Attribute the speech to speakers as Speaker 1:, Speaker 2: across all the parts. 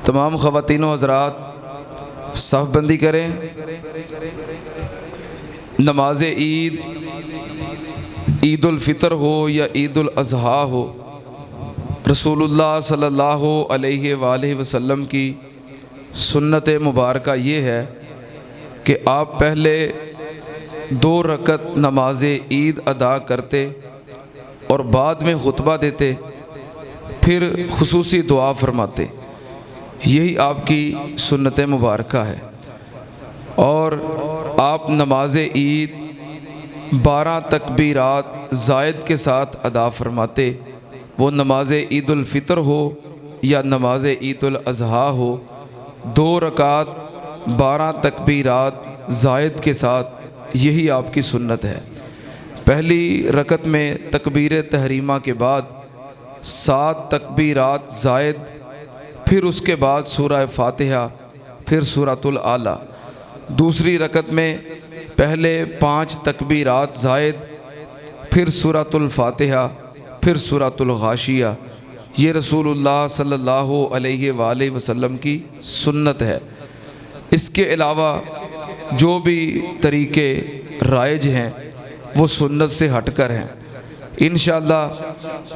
Speaker 1: तमाम ख़वातीन व हज़रात सफ़ बंदी करें। नमाज ईद, ईद उल फ़ितर हो या ईद उल अज़हा हो, रसूलुल्लाह सल्लल्लाहु अलैहि वसल्लम की सुन्नत मुबारक ये है कि आप पहले 2 रकत नमाज ईद अदा करते और बाद में खुतबा देते, फिर खुसूसी दुआ फरमाते। यही आपकी सुन्नत मुबारक है। और आप नमाज ईद 12 तकबीरात ज़ायद के साथ अदा फरमाते। वो नमाज ईद उल फ़ितर हो या नमाज ईद उल अज़हा हो, 2 रकात 12 तकबीरात ज़ायद के साथ, यही आपकी सुन्नत है। पहली रकत में तकबीर तहरीमा के बाद 7 तकबीरात ज़ायद, फिर उसके बाद सूरह फ़ातिहा, फिर सूरतुल आला। दूसरी रकत में पहले 5 तकबीरात ज़ायद, फिर सूरतुल फ़ातिहा, फिर सूरतुल गाशिया। ये रसूलुल्लाह सल्लल्लाहु अलैहि वसल्लम की सुन्नत है। इसके अलावा जो भी तरीक़े राइज हैं वो सुन्नत से हटकर हैं। इंशाअल्लाह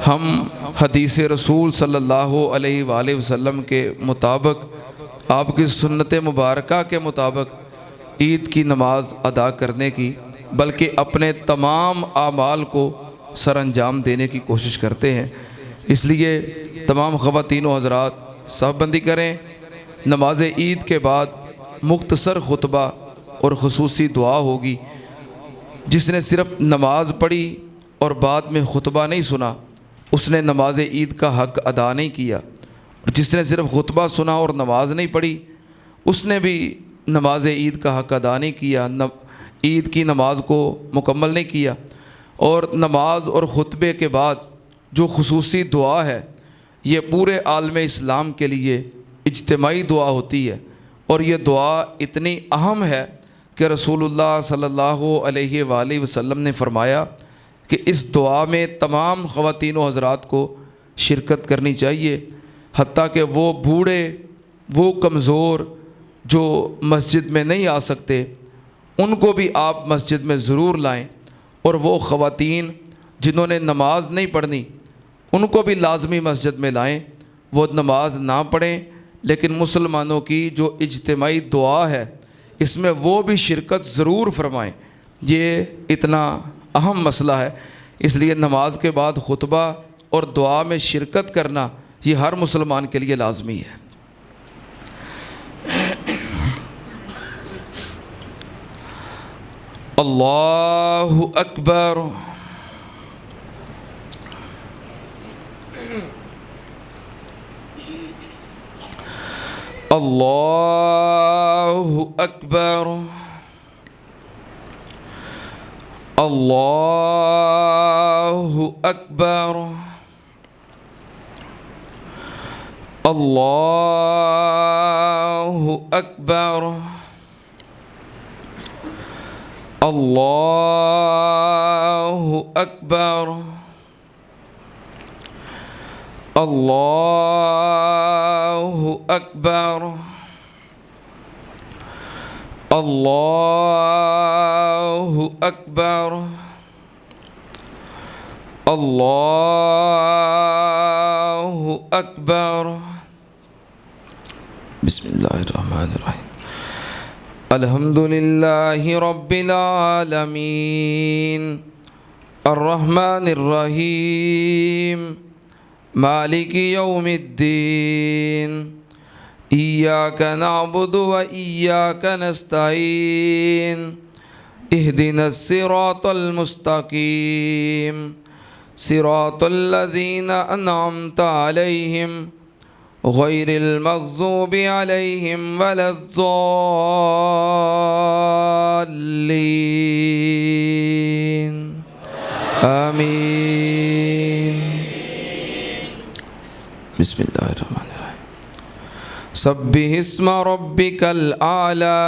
Speaker 1: हम हदीस रसूल सल्लल्लाहु अलैहि वसल्लम के मुताबिक, आपकी सुन्नत मुबारक के मुताबिक ईद की नमाज अदा करने की, बल्कि अपने तमाम आमाल को सरअंजाम देने की कोशिश करते हैं। इसलिए तमाम ख़वातीन व हज़रात सफ़ बंदी करें। नमाज ईद के बाद मुख्तसर खुतबा और खुसूसी दुआ होगी। जिसने सिर्फ़ नमाज पढ़ी और बाद में खुतबा नहीं सुना, उसने नमाज ईद का हक़ अदा नहीं किया। और जिसने सिर्फ़ खुतबा सुना और नमाज नहीं पढ़ी, उसने भी नमाज ईद का हक़ अदा नहीं किया, ईद की नमाज को मुकम्मल नहीं किया। और नमाज और ख़ुतबे के बाद जो खुसूसी दुआ है, ये पूरे आलम इस्लाम के लिए इज्तिमाई दुआ होती है। और ये दुआ इतनी अहम है कि रसूलुल्लाह सल्लल्लाहु अलैहि वसल्लम ने फरमाया कि इस दुआ में तमाम ख़वातीन व हज़रात को शिरकत करनी चाहिए। हत्ता कि वो बूढ़े, वो कमज़ोर जो मस्जिद में नहीं आ सकते, उनको भी आप मस्जिद में ज़रूर लाएं। और वो ख़वातीन जिन्होंने नमाज नहीं पढ़नी, उनको भी लाजमी मस्जिद में लाएं। वो नमाज ना पढ़ें, लेकिन मुसलमानों की जो इज्तिमाई दुआ है, इसमें वो भी शिरकत ज़रूर फरमाएं। ये इतना अहम मसला है। इसलिए नमाज के बाद खुतबा और दुआ में शिरकत करना ये हर मुसलमान के लिए लाजमी है। अल्लाहु अकबर। अल्लाहु अकबर। अल्लाहु अकबर। अल्लाहु अकबर। अल्लाहु अकबर। अल्लाहु अकबर। अल्लाहु अकबर। अल्लाहु अकबर। बिस्मिल्लाहिर्रहमानिर्रहीम। अल्हम्दुलिल्लाहि रब्बिल आलमीन, अर्रहमानिर्रहीम, मालिकि यौमिद्दीन, इय्याका नअबुदु व इय्याका नस्तईन, इहदिनस सिरातल मुस्तकीम, सिरातल लज़ीना अनअमता अलैहिम गैरिल मग़ज़ूबि अलैहिम वलद्दॉल्लीन। आमीन। बिस्मिल्लाहिर्रहमानिर्रहीम। सब्बिहिस्म रब्बिकल आला,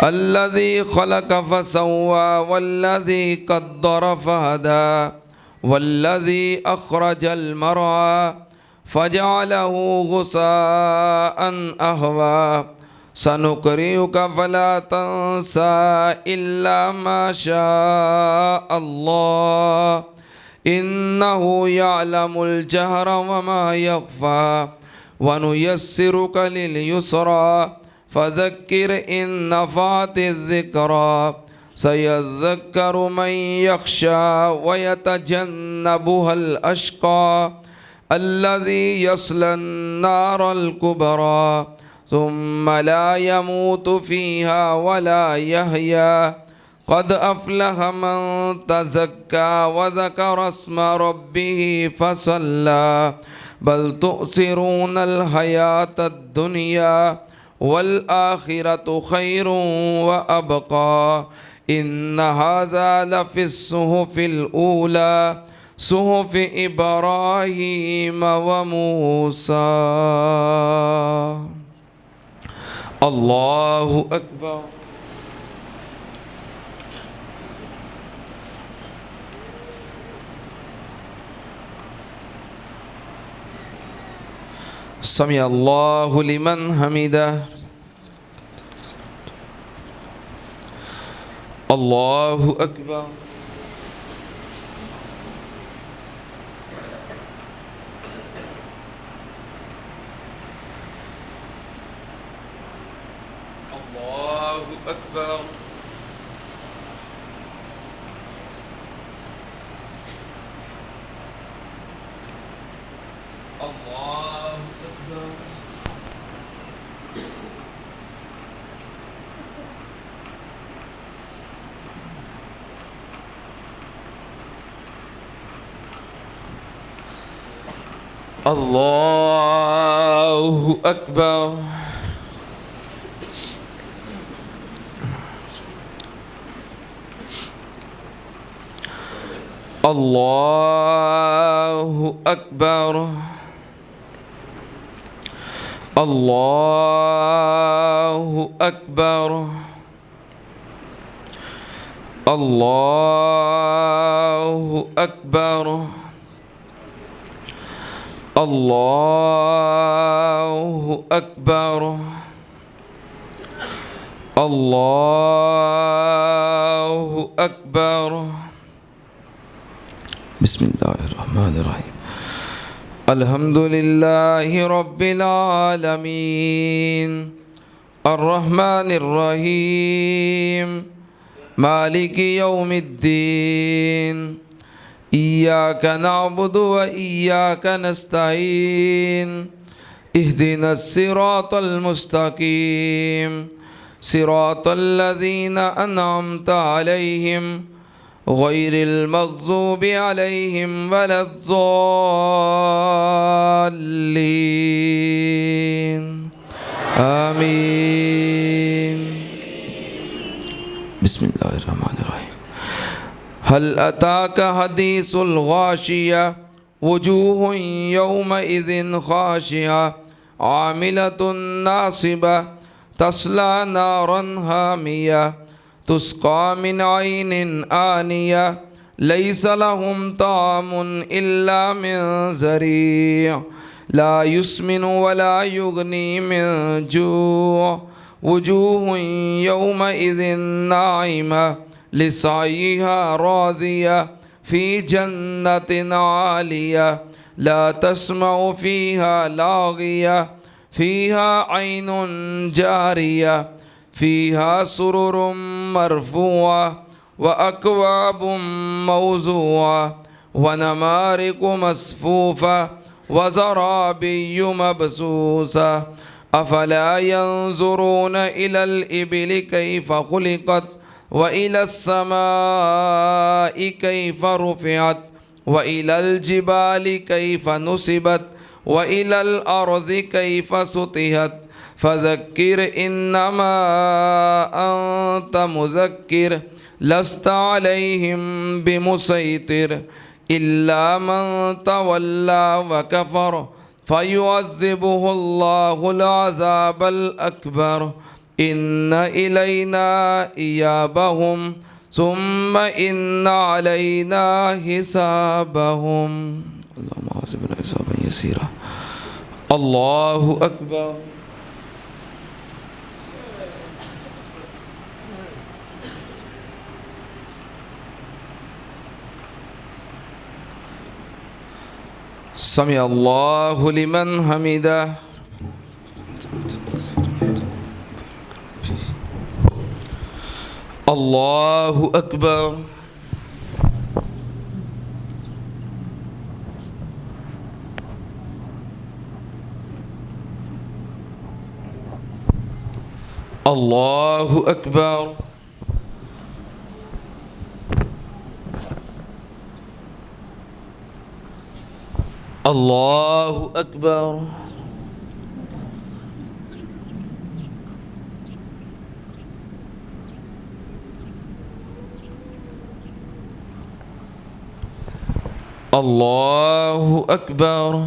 Speaker 1: अल्लज़ी खलक़ फसव्वा वल्लज़ी क़द्दर फहदा वल्लज़ी अख़रजल मरअा فجعله غثاء أهوى سنقرئك فلا تنسى إلا ما شاء الله إنه يعلم الجهر وما يخفى ونيسرك لليسرى فذكر إن نفعت الذكرى سيذكر من يخشى ويتجنبها الأشقى الذي يصلى النار الكبرى ثم لا يموت فيها ولا يحيا قد أفلح من تزكى وذكر اسم ربه فصلى بل تؤثرون الحياة الدنيا والآخرة خير وأبقى إن هذا لفي الصحف الأولى صحف إبراهيم وموسى. الله أكبر. سمع الله لمن حمده. الله أكبر. الله أكبر. الله أكبر. الله أكبر. الله أكبر. الله أكبر. الله أكبر. الله أكبر. الله أكبر. بسم الله الرحمن الرحيم. الحمد لله رب العالمين الرحمن الرحيم مالك يوم الدين إياك نعبد وإياك نستعين اهدنا الصراط المستقيم صراط الذين أنعمت عليهم غير المغضوب عليهم ولا الضالين آمين. بسم الله الرحمن الرحيم. هل أتاك حديث الغاشية وجوه يومئذ خاشعة عاملة ناصبة تصلى نارا حامية تسقى من عين آنية ليس لهم طعام إلا من ذريع لا يسمن ولا يغني من جوع وجوه يومئذ ناعمة لسعيها راضية في جنة عالية لا تسمع فيها لاغية فيها عين جارية فيها سرر مرفوعة وأكواب موضوعة ونمارق مصفوفة وزرابي مبثوثة أفلا ينظرون إلى الإبل كيف خلقت وإلى السماء كيف رفعت وإلى الجبال كيف نصبت وإلى الأرض كيف سطحت فذكر إنما أنت مذكر لست عليهم بمسيطر إلا من تولى وكفر فيعذبه الله العذاب الأكبر إن إلينا إيابهم ثم إن علينا حسابهم. اللهم حاسبنا حسابا يسيرا अल्लाहु अकबर। समी अल्लाहु लिमन हमीदा। अल्लाहु अकबर। अल्लाहु अकबर। अल्लाहु अकबर। अल्लाहु अकबर।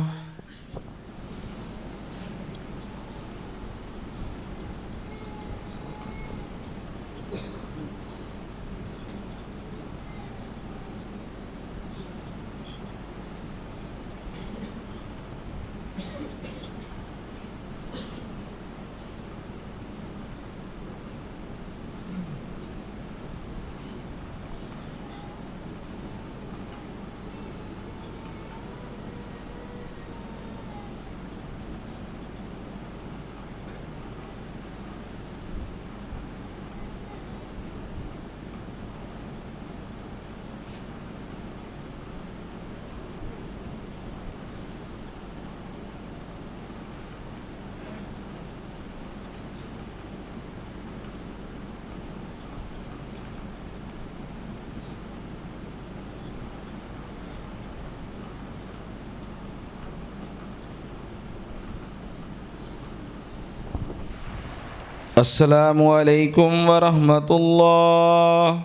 Speaker 1: अस्सलामु अलैकुम वरहमतुल्लाह।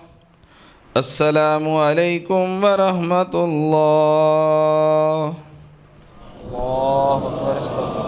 Speaker 1: अस्सलामु अलैकुम वरहमतुल्लाह। अल्लाहु अकबर।